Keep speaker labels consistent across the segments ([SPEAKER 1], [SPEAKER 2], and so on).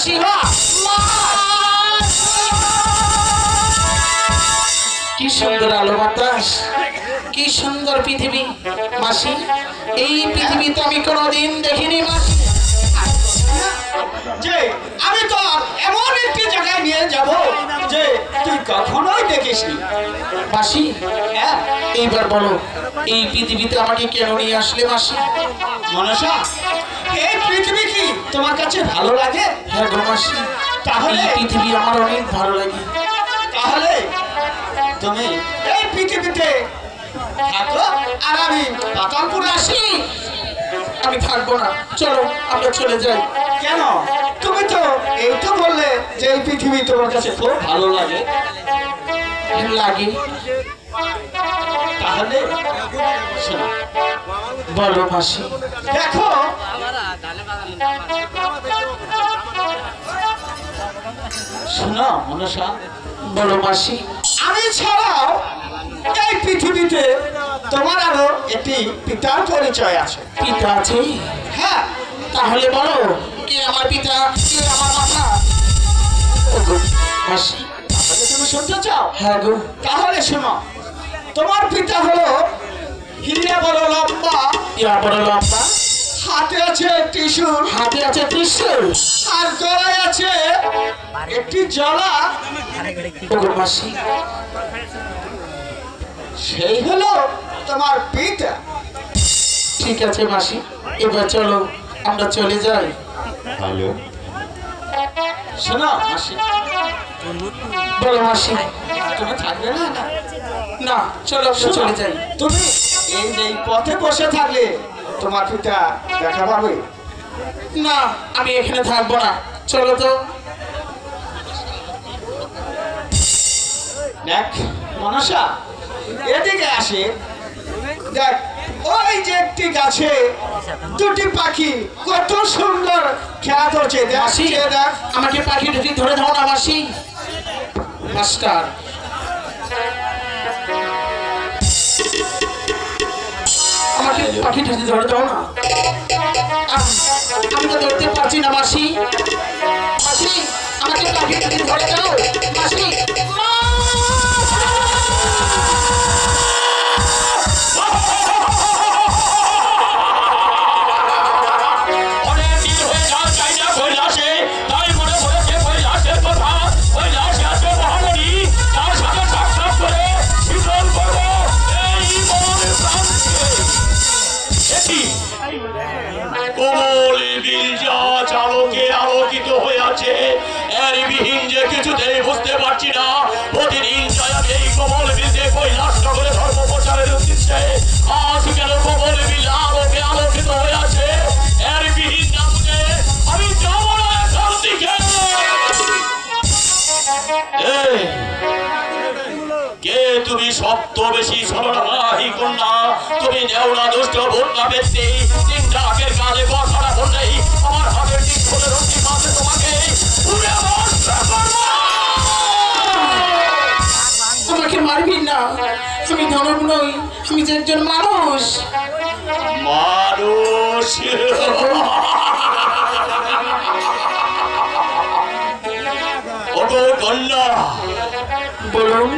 [SPEAKER 1] মাসি কি সুন্দর আলো বাতাস, কি সুন্দর পৃথিবী মাসি। এই পৃথিবী তো আমি কোনোদিন দেখিনি মাসি।
[SPEAKER 2] যে আমি তো এমন একটি জায়গায় নিয়ে যাব যে তুই কখনোই দেখিসনি
[SPEAKER 1] মাসি।
[SPEAKER 2] হ্যাঁ,
[SPEAKER 1] এইবার বলো এই পৃথিবীতে আমাকে কেন নিয়ে আসলে মাসি?
[SPEAKER 2] মনসা, এই পৃথিবী কি তোমার কাছে ভালো লাগে?
[SPEAKER 1] হ্যাঁ গো মাসি,
[SPEAKER 2] তাহলে
[SPEAKER 1] এই পৃথিবী আমার অনেক ভালো লাগে।
[SPEAKER 2] তাহলে তুমি এই পৃথিবীতে থাকো আর আমি পাতালপুরে আসি।
[SPEAKER 1] আমি থাকবো না, চলো আমরা চলে যাই।
[SPEAKER 2] কেন? তুমি তো এই তো বললে যে এই পৃথিবী তোমার কাছে খুব ভালো লাগে।
[SPEAKER 1] লাগে
[SPEAKER 2] তাহলে শোনো,
[SPEAKER 1] বলো মাসি।
[SPEAKER 2] দেখো শোনো মনসা,
[SPEAKER 1] বলো মাসি।
[SPEAKER 2] আমি ছাড়াও এই পৃথিবীতে তোমার আরো একটি পিতার পরিচয় আছে।
[SPEAKER 1] পিতা আছে?
[SPEAKER 2] হ্যাঁ,
[SPEAKER 1] তাহলে বলো কে আমার পিতা, কে আমার মাতা? ওগো মাসি,
[SPEAKER 2] তাহলে তুমি শুনতে চাও?
[SPEAKER 1] হ্যাঁ গো।
[SPEAKER 2] তাহলে শোনো, তোমার পিতা হলো হিরে বড় লম্বা,
[SPEAKER 1] ইয়া বড় লম্বা,
[SPEAKER 2] হাতে আছে ত্রিশূল,
[SPEAKER 1] হাতে আছে ত্রিশূল,
[SPEAKER 2] আর গলায় আছে একটি জলা।
[SPEAKER 1] ওগো মাসি,
[SPEAKER 2] সেই হলো তোমার পিতা।
[SPEAKER 1] ঠিক আছে মাসি, এবার চলো আমরা চলে যাই।
[SPEAKER 2] হ্যালো, শোনো মাসি,
[SPEAKER 1] বলো মাসি।
[SPEAKER 2] তুমি থাকবে না?
[SPEAKER 1] না, চলো আমরা চলে যাই।
[SPEAKER 2] তুমি এই পথে বসে থাকলে তোমার পিতা দেখা পাবে।
[SPEAKER 1] না, আমি এখানে থাকবো না, চলো তো।
[SPEAKER 2] দেখ মনসা, এদিকে আসে, দেখ ওই যে একটি গাছে দুটি পাখি কত সুন্দর খেলা করছে।
[SPEAKER 1] মাসি,
[SPEAKER 2] দেখ,
[SPEAKER 1] আমাকে পাখি দুটি ধরে দাও না মাসি। মাস্টার, আমাকে পাখি দুটি ধরে দাও না। আমি তো ধরতে পারছি না মাসি। মাসি, আমাকে পাখি দুটি ধরে দাও মাসি।
[SPEAKER 3] আলোকিত হয়ে আছে, এর বিহীন যে কিছুতেই বুঝতে পারছি না। প্রতিদিন চাই আমি এই কমল বিলকে কৈলাস নগরে ধর্ম প্রচারের উদ্দেশ্যে। আজ কেন কমল বিল আলোকে আলোকিত হয়ে আছে, এর বিহীন না বুঝে আমি যাব না এখান থেকে। কে তুমি? সপ্ত বেশি সরলাহি কন্যা, তুমি নেওলা দুষ্ট বন্যা ব্যক্তি। তিনটা আগের কালে বসারা বললেই আমার হাতের দিক খুলে রক্তি মাঝে তোমাকে
[SPEAKER 1] আমাকে মারবি না, আমি ধনব নই, আমি যে একজন মানুষ।
[SPEAKER 3] মানুষ? ওগো কন্যা,
[SPEAKER 1] বলুন।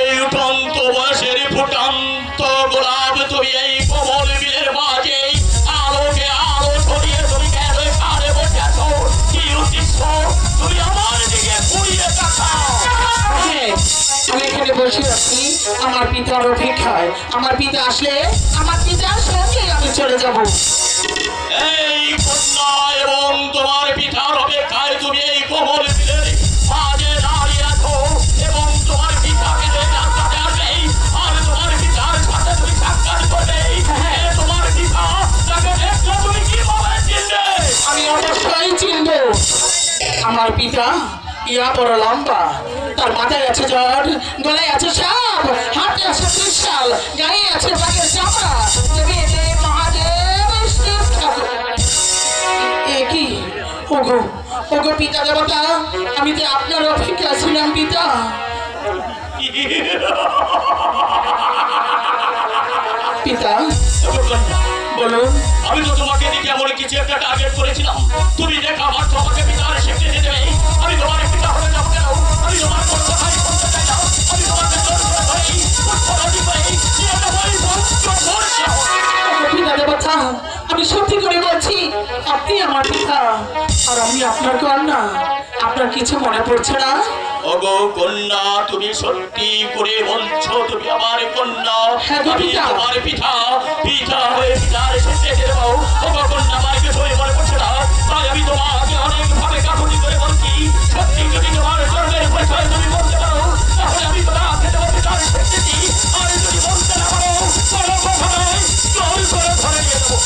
[SPEAKER 3] এই উঠন্ত বয়সের ফুটান্ত গোলাপ তুমি এই কমল বিলের মাঝে আলোকে আলো ছড়িয়ে তুমি কেন এখানে বসে আছো? কি উদ্দেশ্য? তুমি আমার দিকে ঘুরিয়ে তাকাও।
[SPEAKER 1] আমি এখানে বসে আছি আমার পিতার অপেক্ষায়। আমার পিতা আসলে আমার পিতার সঙ্গে আমি চলে যাব।
[SPEAKER 3] এই কন্যা এবং তোমার পিতার অপেক্ষায় তুমি এই কমল বিলের মাঝে দাঁড়িয়ে আছো এবং তোমার পিতাকে রাস্তাতে আসবে আর তোমার পিতার সাথে তুমি সাক্ষাৎ করবে। তোমার পিতা তাকে দেখলে তুমি কিভাবে চিনবে?
[SPEAKER 1] আমি অবশ্যই চিনব। আমার পিতা ইয়া বড় লম্বা, তার মাথায় আছে জ্বর, গলায় আছে সাপ, হাতে আছে ত্রিশাল, গায়ে আছে বাঘের চামড়া। মহাদেব শিব ঠাকুর। এ কি? ওগো ওগো পিতা দেবতা, আমি তো আপনার অপেক্ষা ছিলাম পিতা। পিতা বলুন।
[SPEAKER 3] আমি তো তোমাকে দেখে এমন কিছু একটা টার্গেট করেছিলাম। তুমি দেখা মাত্র আমাকে পিতার স্বীকৃতি দেবে। আমি তোমার পিতা হয়ে যাবো কেন? আমি তোমার কোনো কথাই বলতে চাই না। আমি তোমাকে জোর করে ধরেই উৎপরাধী করেই নিয়ে যাবোই পঞ্চবর্ষ।
[SPEAKER 1] পিতা দেবতা, আমি সত্যি করে বলছি আপনি আমার পিতা আর আমি আপনার কন্যা। আপনার কিছু মনে পড়ছে না?
[SPEAKER 3] ওগো কন্যা, তুমি সত্যি করে বলছো তুমি আমার কন্যা? আমি তোমার পিতা, পিতা হয়ে পিতার স্বীকৃতি দেবো। ওগো কন্যা, আমার কিছুই মনে পড়ছে না, তাই আমি তোমাকে অনেকভাবে কাকুতি করে বলছি। সত্যি যদি তোমার জন্মের পরিচয় তুমি বলতে পারো, তাহলে আমি তোমাকে দেবো পিতার স্বীকৃতি। আর যদি বলতে না পারো, কোনো কথা নয়, জোর করে ধরে নিয়ে যাবো।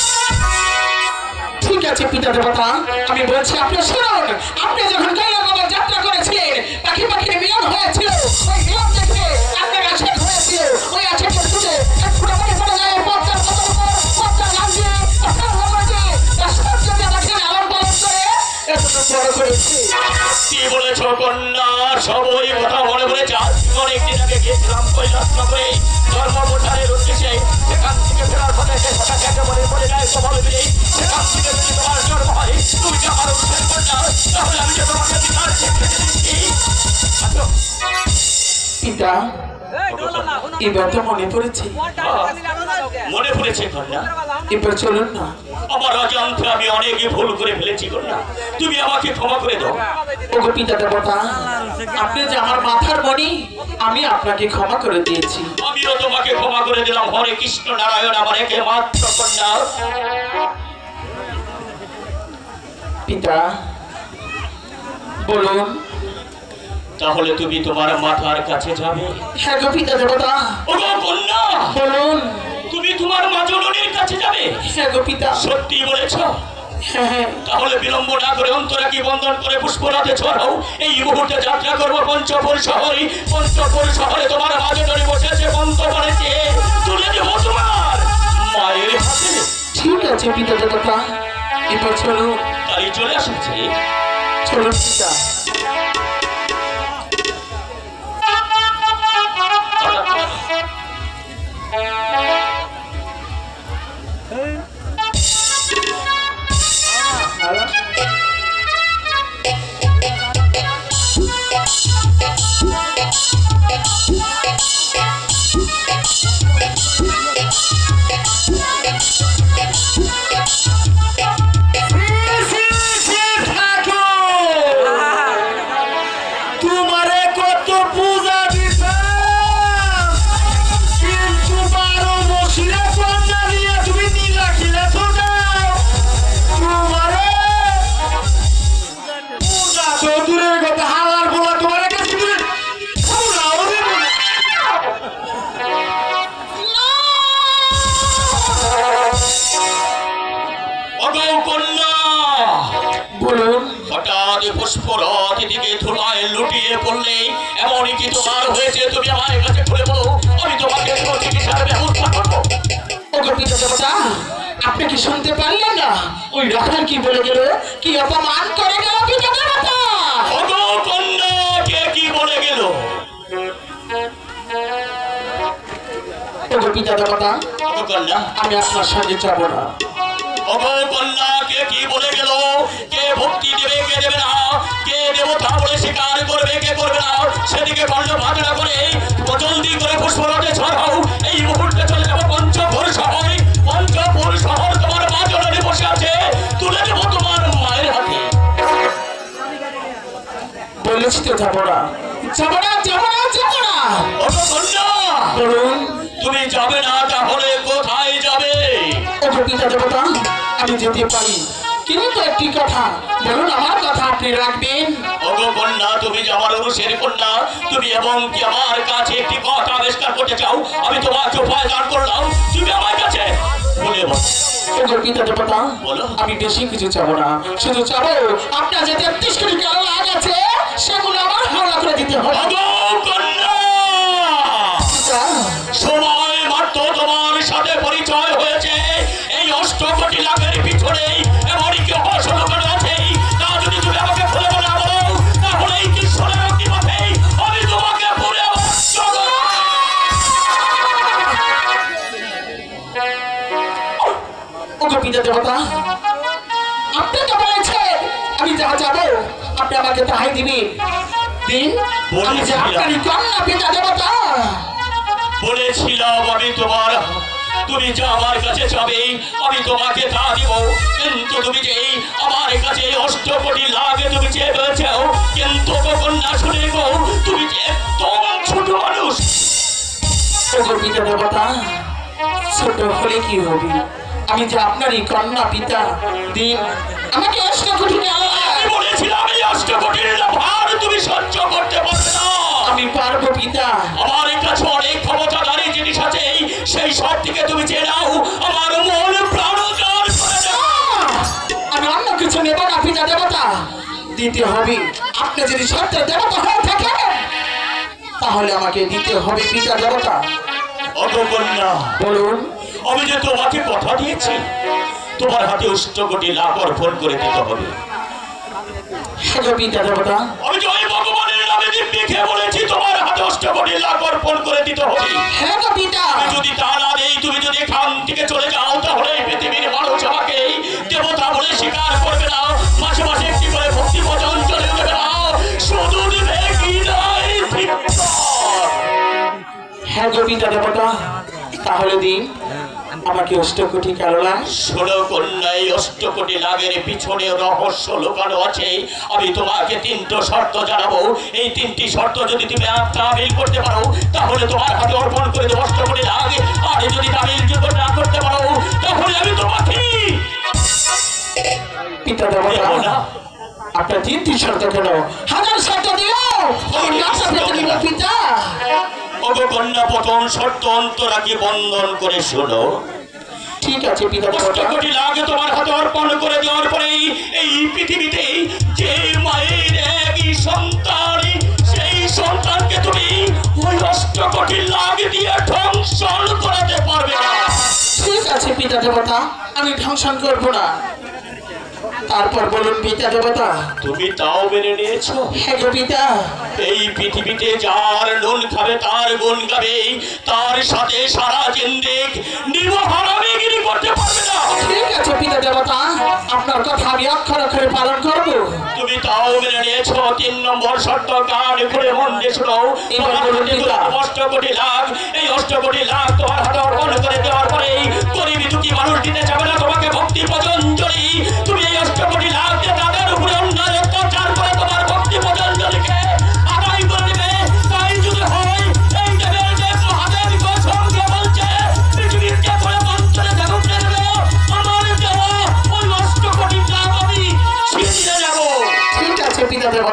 [SPEAKER 1] ঠিক আছে পিতা দেবতা, আমি বলছি আপনি শুনুন। আপনি যখন কৈলাসবাবা যাত্রা করেছিলেন, পাখি পাখির মিলন হয়েছিল, ওই মিলন দেখে আপনার আশা হয়েছিল। ওই আশাকে শুনে এক ফুটা পানি পড়ে যায় পদ্মার কতর উপর, পদ্মার নাম দিয়ে আপনার ভগবানকে তার সৌন্দর্য আমাকে লালন পালন করে এতটুকু বড় করেছে।
[SPEAKER 3] কি বলেছ কন্যা? সবই কথা মনে পড়েছে। অনেকদিন আগে গিয়েছিলাম কৈলাস নগরে ধর্মপ্রচারের উদ্দেশ্যে। সেখান থেকে ফেরার পথে হঠাৎ একেবারে পড়ে যায় সবল মিলে। সেখান থেকে যদি তোমার জন্ম হয়, তুমি যে আমার উৎসের কন্যা, তাহলে আমি যে তোমাকে পিতার স্বীকৃতি দিচ্ছি।
[SPEAKER 1] পিতা, এবার তো মনে পড়েছে।
[SPEAKER 3] মনে পড়েছে কন্যা?
[SPEAKER 1] এবার চলুন না।
[SPEAKER 3] আমার অজান্তে আমি অনেকই ভুল করে ফেলেছি কন্যা, তুমি আমাকে ক্ষমা করে দাও।
[SPEAKER 1] ওগো পিতা দেবতা, আপনি যে আমার মাথার মণি, আমি আপনাকে ক্ষমা করে দিয়েছি।
[SPEAKER 3] আমিও তোমাকে ক্ষমা করে দিলাম। হরে কৃষ্ণ নারায়ণ আমার একমাত্র কন্যা।
[SPEAKER 1] পিতা বলুন।
[SPEAKER 3] তাহলে তুমি তোমার মাথার কাছে যাবে?
[SPEAKER 1] হ্যাঁ গো পিতা দেবতা।
[SPEAKER 3] ওগো কন্যা,
[SPEAKER 1] বলুন।
[SPEAKER 3] তুমি তোমার মা জননীর কাছে যাবে?
[SPEAKER 1] হ্যাঁ গো পিতা।
[SPEAKER 3] সত্যি বলেছো?
[SPEAKER 1] হ্যাঁ।
[SPEAKER 3] তাহলে বিলম্ব না করে অন্তরাকে বন্ধন করে পুষ্পরাতে ছড়াও। এই মুহূর্তে যাত্রা করবো পঞ্চপুর শহরে। পঞ্চপুর শহরে তোমার মা জননী বসেছে, বন্ধ করেছে, তুলে দেবো তোমার মায়ের হাতে।
[SPEAKER 1] ঠিক আছে পিতা দেবতা, এবার চলুন।
[SPEAKER 3] তাই চলে আসছে।
[SPEAKER 1] চলুন পিতা।
[SPEAKER 3] পুষ্পরাতে দিকে ধুলায় লুটিয়ে পড়লে এমনই কি তোমার হয়েছে? তুমি আমার কাছে খুলে বলো, আমি তোমাকে চিকিৎসার ব্যবস্থা করবো।
[SPEAKER 1] ওগো পিতা দেবতা, আপনি কি শুনতে পারলেন না? ওই রাখাল কি বলে গেল, কি অপমান করে গেল পিতা দেবতা?
[SPEAKER 3] ওগো কন্যা, কে কি বলে গেল?
[SPEAKER 1] ওগো পিতা দেবতা,
[SPEAKER 3] ওগো কন্যা,
[SPEAKER 1] আমি আপনার সঙ্গে যাব না।
[SPEAKER 3] ওগো কন্যা, কে কি বলে গেল? কে ভক্তি দেবে, কে দেবে না? কে দেবতা বলে স্বীকার করবে, কে করবে না? সেদিকে কর্ণ ভাজনা করে জলদি করে পুষ্পরাতে ছড়াও। এই মুহূর্তে চলে যাবো পঞ্চপুর শহরে। পঞ্চপুর শহর তোমার মা জননী বসে আছে, তুলে দেবো তোমার মায়ের হাতে।
[SPEAKER 1] বলেছি তো যাব না, যাব না, যাব না, যাব না।
[SPEAKER 3] ওগো কন্যা,
[SPEAKER 1] বলুন।
[SPEAKER 3] তুমি যাবে না, তাহলে কোথায় যাবে?
[SPEAKER 1] ওগো পিতা দেবতা, আমি যেতে পারি, কিন্তু একটি কথা বলুন, আমার কথা আপনি রাখবেন।
[SPEAKER 3] ওগো কন্যা, তুমি যে আমার অরুষের কন্যা, তুমি এবং কি আমার কাছে একটি কথা আবিষ্কার করতে চাও? আমি তোমাকে উপায় দান করলাম, তুমি আমার কাছে বলে বল।
[SPEAKER 1] ওগো পিতা দেবতা,
[SPEAKER 3] বলো।
[SPEAKER 1] আমি বেশি কিছু চাবো না, শুধু চাবো আপনার যে 33 কোটি টাকা লাগ আছে সেগুলো আমার হাওলা করে দিতে হবে।
[SPEAKER 3] ওগো কন্যা, সময় মাত্র তোমার সাথে পরিচয় হয়েছে। এই 8 কোটি লাখের পিছনে এমনই কি অসংখ্য আছে। তা যদি তুমি আমাকে ভুলে বলে বলো, তাহলে এই কৃষ্ণের অগ্নিপথে আমি তোমাকে ভুলে
[SPEAKER 1] ওগো পিতা দেবতা, বলেছে আমি যা যাবো আপনি আমাকে তাহাই দিবেন। দিন আমি যে আপনারই কন্যা পিতা দেবতা।
[SPEAKER 3] বলেছিলাম আমি তোমার, তুমি যা আমার কাছে যাবে আমি তোমাকে তা দিব, কিন্তু তুমি যে আমার কাছে অষ্টকোটি লাগে তুমি চেয়েও, কিন্তু কখন না শুনে গো তুমি যে একদম ছোট মানুষ।
[SPEAKER 1] পিতা দেবতা ছোট হলে কি হবে, আমি যে আপনারই কন্যা পিতা। দিন আমাকে অষ্টকোটি
[SPEAKER 3] আমি বলেছিলাম এই অষ্টকোটির ভার তুমি সহ্য করতে পারবে না।
[SPEAKER 1] আমি পারবো পিতা।
[SPEAKER 3] আমার কাছে অনেক ক্ষমতাধারী জিনিস আছে, সেই সব থেকে তুমি চেয়ে নাও, আমার মন প্রাণ উজাড় করে দাও।
[SPEAKER 1] আমি অন্য কিছু নেব না পিতা দেবতা, দিতে হবে। আপনি যদি সত্যের দেবতা হয়ে থাকেন তাহলে আমাকে দিতে হবে পিতা দেবতা।
[SPEAKER 3] অগকন্যা
[SPEAKER 1] বলুন।
[SPEAKER 3] আমি যে তোমাকে কথা দিয়েছি তোমার হাতে অষ্টকোটি লাখ অর্পণ করে দিতে হবে।
[SPEAKER 1] হ্যাঁ পিতা দেবতা।
[SPEAKER 3] আমি জয় ভগবানের নামে দিব্যি খেয়ে বলেছি তোমার হাতে অষ্টকোটি লাখ অর্পণ করে দিতে হবে।
[SPEAKER 1] হ্যাঁ পিতা।
[SPEAKER 3] আমি যদি তা না দেই, তুমি যদি এখান থেকে চলে যাও, তাহলে এই পৃথিবীর মানুষ আমাকে দেবতা বলে স্বীকার করবে না। মাসে মাসে একটি করে ভক্তি ভজন চলে দেবে না, শুধু দিবে কি নয় ভিক্ষা।
[SPEAKER 1] হ্যাঁ পিতা দেবতা, তাহলে দিন আমাকে অষ্টকোটি কেননা।
[SPEAKER 3] ষোলো কন্যায় অষ্টকোটি লাভের পিছনে রহস্য লুকানো আছে। আমি তোমাকে তিনটি শর্ত জানাবো, এই তিনটি শর্ত যদি তুমি তামিল করতে পারো তাহলে তোমার হাতে অর্পণ করে দেবো অষ্টকোটি লাভ, আর যদি তামিল না করতে পারো তাহলে আমি তোমাকে
[SPEAKER 1] পিতা দেবতা আপনার তিনটি শর্ত কেন, হাজার শর্ত দিও পিতা।
[SPEAKER 3] কন্যা প্রথম শর্ত অন্তরাকে বন্ধন করে শোনো।
[SPEAKER 1] ঠিক আছে পিতা দেবতা।
[SPEAKER 3] অষ্টকোটি লাখ তোমার হাতে অর্পণ করে দেওয়ার পরেই এই পৃথিবীতে যে মায়ের একই সন্তান, সেই সন্তানকে তুমি ওই অষ্টকোটি লাখ দিয়ে ধ্বংসন করাতে পারবে না।
[SPEAKER 1] ঠিক আছে পিতা দেবতা, আমি ধ্বংসন করব না। তারপর বলুন পিতা দেবতা।
[SPEAKER 3] তুমি তাও মেনে নিয়েছো?
[SPEAKER 1] হ্যাঁ পিতা।
[SPEAKER 3] এই পৃথিবীতে যার নুন খাবে তার গুণ গাবে, তার সাথে সারা জিন্দেগ নির্মহারামিগিরি করতে পারবে না।
[SPEAKER 1] ঠিক আছে পিতা দেবতা, আপনার কথা আমি অক্ষর অক্ষরে পালন করব।
[SPEAKER 3] তুমি তাও মেনে নিয়েছো? 3 নম্বর শর্ত কান খুলে মন দিয়ে শোনো।
[SPEAKER 1] এবার বলুন পিতা।
[SPEAKER 3] অষ্টকোটি লাখ, এই অষ্টকোটি লাখ তোমার হাতে অর্পণ করে দেওয়ার পরেই গরিব দুঃখী মানুষ দিতে যাবে না তোমাকে ভক্তি পতঞ্জলি। তুমি এই অষ্টকোটি লাখ দিয়ে তাদের উপরে অন্যায় অত্যাচার করে তোমার ভক্তি পতঞ্জলিকে আদায় করে দেবে। তাই যদি হয় এই দেবের যে মহাদেব গোস্বামীকে বলছে পৃথিবীকে করে মন্ত্রে দেবক দেবে, আমার দেওয়া ওই অষ্টকোটি লাখ আমি ছিনিয়ে নেব।
[SPEAKER 1] ঠিক আছে পিতা দেবতা।